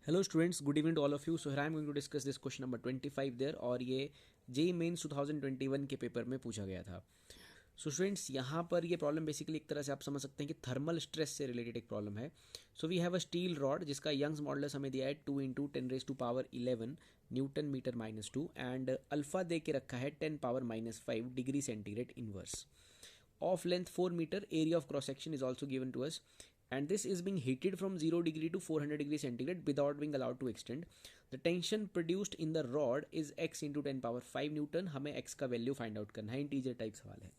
Hello students, good evening to all of you. So here I am going to discuss this question number 25 there, और ये JEE mains 2021 के paper में पूछा गया था. So students, यहाँ पर ये प्रॉब्लम बेसिकली एक तरह से आप समझ सकते हैं कि थर्मल स्ट्रेस से रिलेटेड एक प्रॉब्लम है. So we have a steel rod जिसका यंग्स मॉडुलस हमें दिया है 2 into 10⁻11 newton metre minus 2, and alpha दे के रखा है 10⁻⁵ degree centigrade inverse. Of length 4 meter, area of cross section is also given to us, and this is being heated from 0 degree to 400 degree centigrade without being allowed to extend. The tension produced in the rod is x into 10⁻⁵ Newton. हमें x का value find out करना है, integer type सवाल है.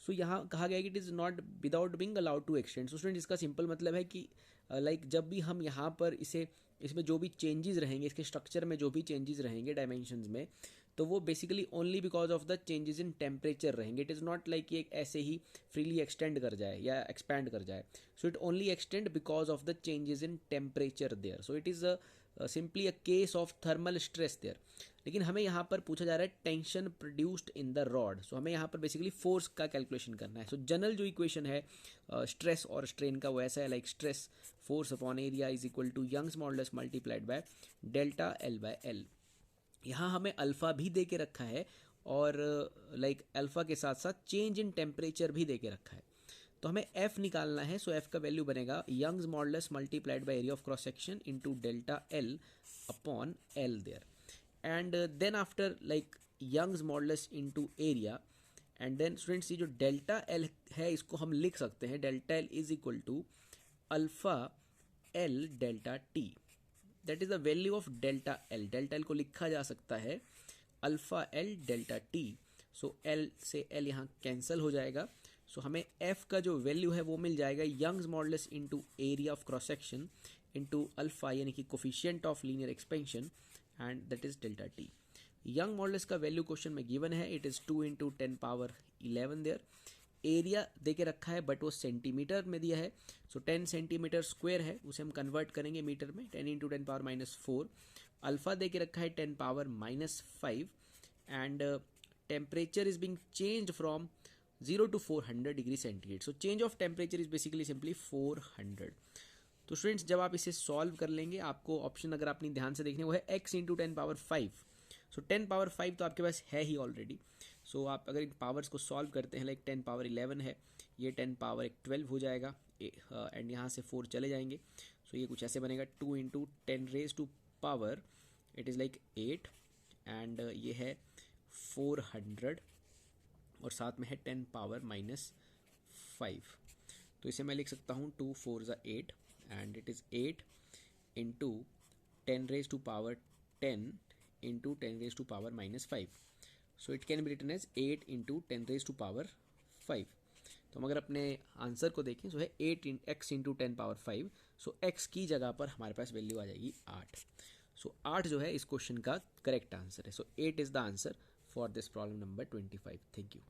सो यहाँ कहा गया है कि it is not without being allowed to extend. So student, इसका सिंपल मतलब है कि लाइक जब भी हम यहाँ पर इसमें जो भी चेंजेस रहेंगे, इसके स्ट्रक्चर में जो भी चेंजेस रहेंगे डायमेंशंस में, तो वो basically only because of the changes in temperature रहेंगे. इट इज़ नॉट लाइक कि ऐसे ही फ्रीली एक्सटेंड कर जाए या एक्सपैंड कर जाए. So it only extend because of the changes in temperature there. So it is simply a case of thermal stress there. लेकिन हमें यहाँ पर पूछा जा रहा है tension produced in the rod. So हमें यहाँ पर बेसिकली फोर्स का कैलकुलेशन करना है. सो जनरल जो इक्वेशन है स्ट्रेस और स्ट्रेन का वो ऐसा है, like stress force upon area is equal to Young's modulus multiplied by delta L by L. यहाँ हमें अल्फ़ा भी दे के रखा है और लाइक अल्फ़ा के साथ साथ चेंज इन टेम्परेचर भी दे के रखा है. तो हमें एफ निकालना है. सो एफ का वैल्यू बनेगा Young's modulus multiplied by area of cross section into delta L upon L there. And then after like Young's modulus into area, and then students ये जो डेल्टा एल है इसको हम लिख सकते हैं delta L is equal to alpha L delta T. That is the value of delta L. Delta L को लिखा जा सकता है alpha L delta T. So L से एल यहाँ कैंसिल हो जाएगा. सो हमें एफ का जो वैल्यू है वो मिल जाएगा Young's modulus into area of cross section into alpha यानी कि coefficient of linear expansion, and that is delta T. Young modulus का वैल्यू क्वेश्चन में गिवन है. It is 2 into 10⁻11 there. Area दे के रखा है बट वो सेंटीमीटर में दिया है. सो 10 सेंटीमीटर स्क्वायर है, उसे हम कन्वर्ट करेंगे मीटर में. 10 इंटू 10⁻⁻4. अल्फा दे के रखा है 10⁻⁻5, and temperature is being change from 0 to 400 degree centigrade. So change of temperature is basically simply 400. तो स्टूडेंट्स, जब आप इसे सॉल्व कर लेंगे, आपको ऑप्शन अगर आपने ध्यान से देखने वो है x इंटू 10⁻5. सो 10⁻5 तो आपके पास है ही ऑलरेडी. सो आप अगर इन पावर्स को सॉल्व करते हैं, लाइक 10⁻11 है, ये 10⁻12 हो जाएगा, एंड यहाँ से 4 चले जाएंगे. सो ये कुछ ऐसे बनेगा 2 into 10⁻⁻, it is like 8, and ये है 400, और साथ में है 10⁻⁻5. तो इसे मैं लिख सकता हूँ 2 4 ज़ा 8, and it is 8 into 10⁻10 into 10⁻⁻5. So it can be written as 8 into 10⁻5. तो हम अगर अपने आंसर को देखें तो है 8x इंटू 10⁻5. सो x की जगह पर हमारे पास वैल्यू आ जाएगी 8. सो 8 जो है इस क्वेश्चन का करेक्ट आंसर है. सो 8 is the answer for this problem number 25. Thank you.